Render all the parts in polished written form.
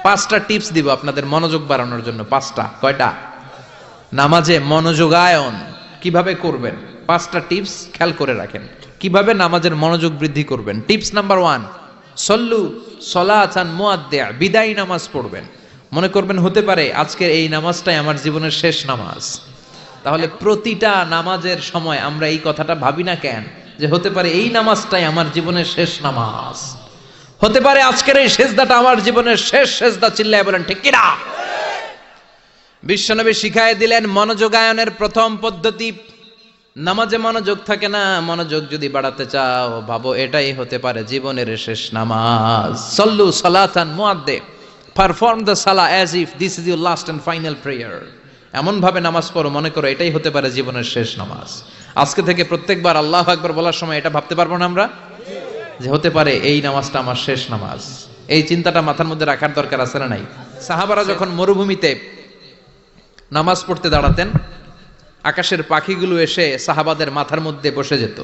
পাঁচটা টিপস দিব আপনাদের মনোযোগ বাড়ানোর জন্য। পাঁচটা। কয়টা? নামাজে মনোযোগায়ন কিভাবে করবেন, পাঁচটা টিপস খেয়াল করে রাখেন কিভাবে নামাজের মনোযোগ বৃদ্ধি করবেন। টিপস নাম্বার 1, সল্লু সলাতান মুআদ্দিয়া, বিদায়ী নামাজ পড়বেন। মনে করবেন হতে পারে আজকের এই নামাজটাই আমার জীবনের শেষ নামাজ। তাহলে প্রতিটা নামাজের সময় আমরা এই কথাটা ভাবি না কেন যে হতে পারে এই নামাজটাই আমার জীবনের শেষ নামাজ, হতে পারে আজকের এই সেজদাটা আমার জীবনের শেষ সেজদা। চিল্লায় বলেন ঠিক কিনা? বিশ্বনবী শিখায় দিলেন মনোযোগায়নের প্রথম পদ্ধতি। নামাজে মনোযোগ থাকে না, মনোযোগ যদি বাড়াতে চাও ভাবো এটাই হতে পারে জীবনের শেষ নামাজ। সল্লু সালাতান মুআদ্দি, perform the salah as if this is your last and final prayer. এমন ভাবে নামাজ পড়ো মনে করো এটাই হতে পারে জীবনের শেষ নামাজ। আজকে থেকে প্রত্যেকবার আল্লাহু আকবার বলার সময় এটা ভাবতে পারবো না আমরা যে হতে পারে এই নামাজটা আমার শেষ নামাজ। এই চিন্তাটা মাথার মধ্যে রাখার দরকার আছে না নাই? সাহাবারা যখন মরুভূমিতে নামাজ পড়তে দাঁড়াতেন, আকাশের পাখিগুলো এসে সাহাবাদের মাথার মধ্যে বসে যেত।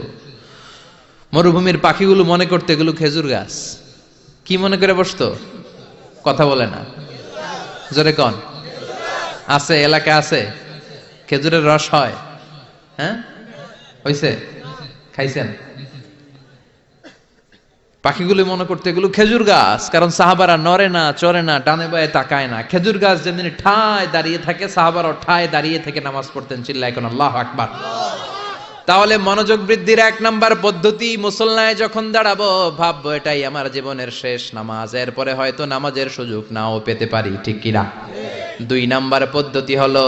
মরুভূমির পাখিগুলো মনে করতে এগুলো খেজুর গাছ। কি মনে করে বসতো? কথা বলে না, জোরে কন। আছে এলাকা আছে খেজুরের রস হয়? হ্যাঁ হইছে? খাইছেন? পাখিগুলো মনে করতে এগুলো খেজুর গাছ, কারণ সাহাবারা নড়ে না, চড়ে না, ডানে বায়ে তাকায় না। খেজুর গাছ যেদিন ঠায় দাঁড়িয়ে থাকে, সাহাবারা ঠায় দাঁড়িয়ে থেকে নামাজ পড়তেন। চিল্লায় এখন আল্লাহু আকবার। তাহলে মনোযোগ বৃদ্ধির 1 নাম্বার পদ্ধতি, মুসল্লায় যখন দাঁড়াবো ভাববো এটাই আমার জীবনের শেষ নামাজ, এরপরে হয়তো নামাজের সুযোগ নাও পেতে পারি। ঠিক কিনা? 2 নাম্বার পদ্ধতি হলো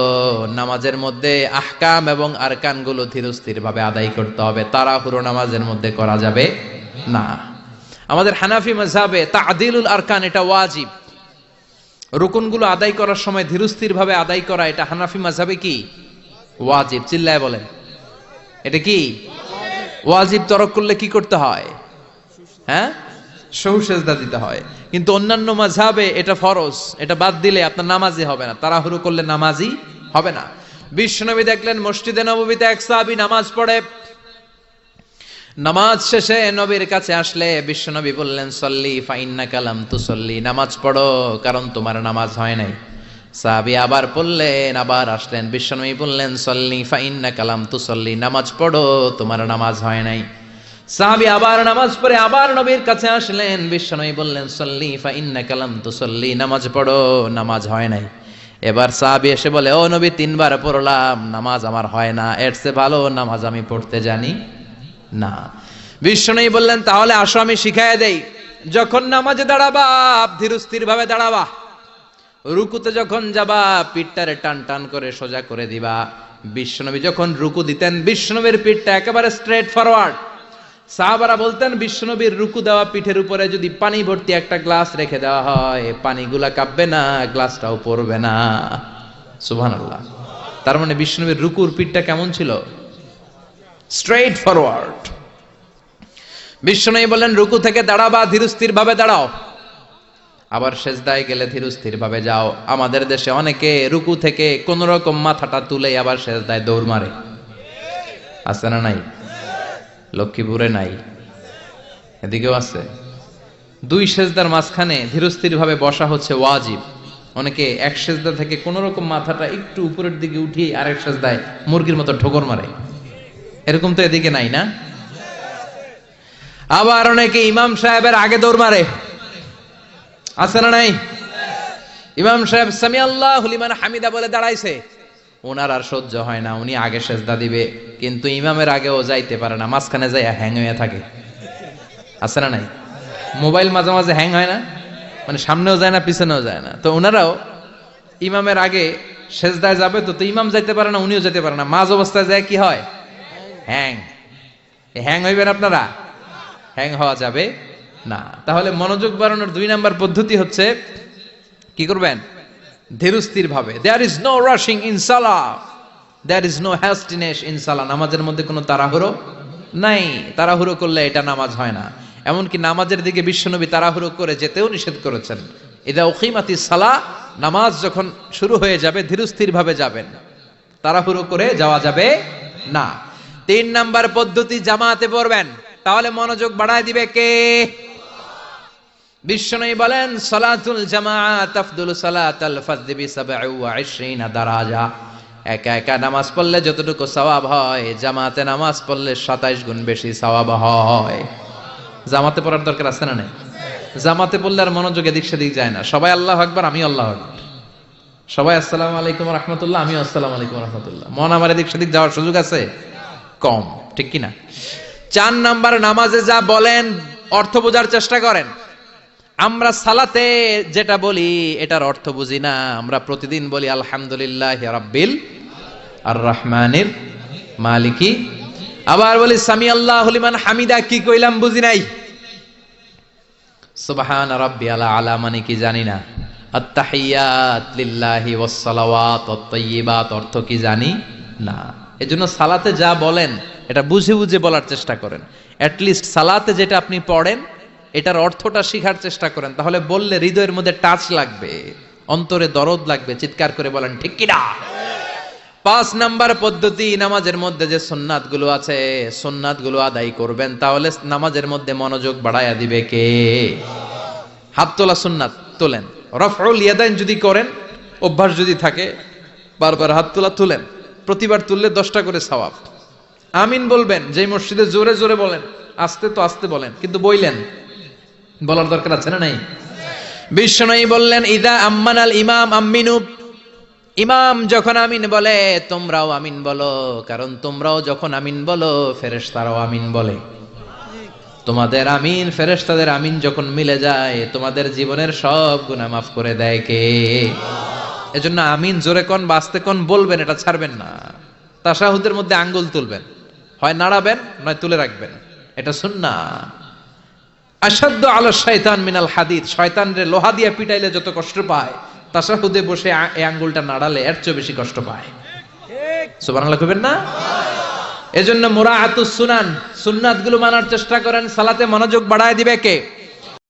নামাজের মধ্যে আহকাম এবং আরকানগুলো ধীরস্থির ভাবে আদায় করতে হবে। তাড়াহুড়ো নামাজের মধ্যে করা যাবে না। আমাদের হানাফি মাযহাবে তা'দিলুল আরকান এটা ওয়াজিব। রুকুনগুলো আদায় করার সময় ধীরস্থির ভাবে আদায় করা এটা হানাফি মাযহাবে কি? ওয়াজিব। চিল্লায় বলেন এটা কি ওয়াজিব? তরক করলে কি করতে হয়? হ্যাঁ, সহু সেজদা দিতে হয়। কিন্তু অন্যান্য মাযহাবে এটা ফরজ, এটা বাদ দিলে আপনার নামাজই হবে না, তাড়াহুড়ো করলে নামাজই হবে না। বিশ্বনবী দেখলেন মসজিদে নববীতে এক সাহাবী নামাজ পড়ে। নামাজ শেষে নবীর কাছে আসলে বিশ্বনবী বললেন সল্লি ফাইন্নাকা লাম তুসল্লি, নামাজ পড়ো কারণ তোমার নামাজ হয় নাই। সাহাবী আবার পড়লেন, আবার আসলেন, বিশ্বনবী বললেন সল্লি ফাইন্নাকা লাম তুসল্লি, নামাজ পড়ো তোমার নামাজ হয় নাই। সাহাবী আবার নামাজ পড়ে আবার নবীর কাছে আসলেন, বিশ্বনবী বললেন সল্লি ফাইন্নাকা লাম তুসল্লি, নামাজ পড়ো নামাজ হয় নাই। এবার সাহাবী এসে বলে ও নবী 3 বার পড়লাম, নামাজ আমার হয় না, এর চেয়ে ভালো নামাজ আমি পড়তে জানি না। বিশ্বনবী বললেন তাহলে আসো আমি শিখাইয়া দেই। যখন নামাজে দাঁড়াবা ধীরস্থির ভাবে দাঁড়াবা, রুকুতে যখন যাবা পিঠটারে টান টান করে সোজা করে দিবা। বিশ্বনবী যখন রুকু দিতেন বিশ্বনবীর পিঠটা একেবারে স্ট্রেট ফরওয়ার্ড। সাহাবারা বলতেন বিশ্বনবীর রুকু দেওয়া পিঠের উপরে যদি পানি ভর্তি একটা গ্লাস রেখে দেওয়া হয় পানিগুলা কাঁপবে না, গ্লাসটাও পড়বে না। সুবহানাল্লাহ। তার মানে বিশ্বনবীর রুকুর পিঠটা কেমন ছিল? Straight forward. বিশ্বনবী বলেন রুকু থেকে দাঁড়াবা ধীরস্থির ভাবে দাঁড়াও, আবার সেজদায় গেলে ধীরস্থির ভাবে যাও। আমাদের দেশে অনেকে রুকু থেকে কোন রকম মাথাটা তুলে আবার সেজদায় দৌড় মারে, আছে না নাই? লক্ষ্মীপুরে নাই, এদিকেও আছে। 2 সেজদার মাঝখানে ধীরস্থির ভাবে বসা হচ্ছে ওয়াজিব। অনেকে এক সেজদা থেকে কোন রকম মাথাটা একটু উপরের দিকে উঠিয়ে আরেক সেজদায় মুরগির মতো ঠোকর মারে, এরকম তো এদিকে নাই না? আবার অনেকে ইমাম সাহেবের আগে দৌড় মারে, আছে না নাই? ইমাম সাহেব সামি আল্লাহু লিমান হামিদা বলে দাঁড়াইছে, ওনার আর সহ্য হয় না, উনি আগে সেজদা দিবে কিন্তু ইমামের আগেও যাইতে পারে না, মাঝখানে যাই হ্যাং হয়ে থাকে, আছে না নাই? মোবাইল মাঝে মাঝে হ্যাং হয় না, মানে সামনেও যায় না পিছনেও যায় না। তো ওনারাও ইমামের আগে সেজদায় যাবে, তো ইমাম যাইতে পারে না উনিও যেতে পারে না, মাঝ অবস্থায় যায় কি হয়? হ্যাং। হ্যাং হইবেন আপনারা? হ্যাং হওয়া যাবে না। তাহলে মনোযোগ বাড়ানোর 2 নাম্বার পদ্ধতি হচ্ছে কি করবেন? ধীরস্থির ভাবে। There is no rushing in salah, there is no hastiness in salah। নামাজের মধ্যে কোনো তাড়াহুড়ো নাই, তাড়াহুড়ো করলে এটা নামাজ হয় না। এমনকি নামাজের দিকে বিশ্বনবী তাড়াহুড়ো করে যেতেও নিষেধ করেছেন। ইদা উকিমাতিস সালাহ, নামাজ যখন শুরু হয়ে যাবে ধীরস্থির ভাবে যাবেন, তাড়াহুড়ো করে যাওয়া যাবে না। 3 নাম্বার পদ্ধতি জামাতে পড়বেন, তাহলে মনোযোগ বাড়ায় দিবে কে? বিশ্বনবী বলেন সালাতুল জামাআত তাফদুলু সালাতাল ফাজদি বি 27 দারাজা। একা একা নামাজ পড়লে যতটুকু সওয়াব হয়, জামাতে নামাজ পড়লে 27 গুণ বেশি সওয়াব হয়। জামাতে পড়ার দরকার আছে না নাই? জামাতে পড়লে আর মনোযোগ এদিক সেদিক যায় না। সবাই আল্লাহু আকবার, আমি আল্লাহু আকবার, সবাই আসসালামু আলাইকুম ওয়া রাহমাতুল্লাহ, আমি আসসালামু আলাইকুম ওয়া রাহমাতুল্লাহ। মন আমার এদিক সেদিক যাওয়ার সুযোগ আছে? কম, ঠিক কি না? 4 নাম্বার, নামাজে যা বলেন অর্থ বোঝার চেষ্টা করেন। আমরা সালাতে যেটা বলি এটার অর্থ বুঝি না। আমরা প্রতিদিন বলি আলহামদুলিল্লাহি রাব্বিল আর রহমানির মালিকি, আবার বলি সামি আল্লাহু লিমান হামিদা, কি কইলাম বুঝি নাই। সুবহান রাব্বিয়াল আলা মানে কি জানি না। আত-তাহিয়াত লিল্লাহি ওয়াস সালাওয়াত ওয়াত তাইয়্যিবাত অর্থ কি জানি না। এজন্য সালাতে যা বলেন এটা বুঝে বুঝে বলার চেষ্টা করেন। অ্যাট লিস্ট সালাতে যেটা আপনি পড়েন এটার অর্থটা শিখার চেষ্টা করেন, তাহলে বললে হৃদয়ের মধ্যে টাচ লাগবে, অন্তরে দরদ লাগবে, চিৎকার করে বলেন ঠিক কি না। 5 নাম্বার পদ্ধতি, নামাজের মধ্যে যে সুন্নাত গুলো আছে সুন্নাত গুলো আদায় করবেন, তাহলে নামাজের মধ্যে মনোযোগ বাড়ায়া দিবে কে? হাত তোলা সুন্নাত তোলেন। রফউল ইয়াদাইন যদি করেন, অভ্যাস যদি থাকে, বারবার হাত তোলা তুলেন, প্রতিবার তুললে 10টা করে সওয়াব। আমিন বলবেন, যে মসজিদে জোরে জোরে বলেন, আস্তে তো আস্তে বলেন, কিন্তু বইলেন, বলার দরকার আছে না নাই? বিশ্বনবী বললেন ইদা আম্মানাল ইমাম আমিনু, ইমাম যখন আমিন বলে তোমরাও আমিন বলো, কারণ তোমরাও যখন আমিন বলো ফেরেশতারাও আমিন বলে। তোমাদের আমিন ফেরেশতাদের আমিন যখন মিলে যায়, তোমাদের জীবনের সব গুনাহ মাফ করে দেয় কে? এজন্য আমিন জোরে কোন বাস্তে কোন বলবেন, এটা ছাড়বেন না। তাশাহুদের মধ্যে আঙ্গুল তুলবেন, হয় নাড়াবেন নয় তুলে রাখবেন, এটা সুন্নাহ। আশাদ্দু আলা শাইতান মিনাল হাদিদ, শয়তান রে লোহা দিয়ে পিটাইলে যত কষ্ট পায়, তাশাহুদে বসে এই আঙ্গুলটা নাড়ালে এর চেয়ে বেশি কষ্ট পায়। ঠিক সুবহানাল্লাহ কইবেন না? এজন্য মুরাআতুস সুনান, সুন্নাতগুলো মানার চেষ্টা করেন। সালাতে মনোযোগ বাড়ায় দিবে কে?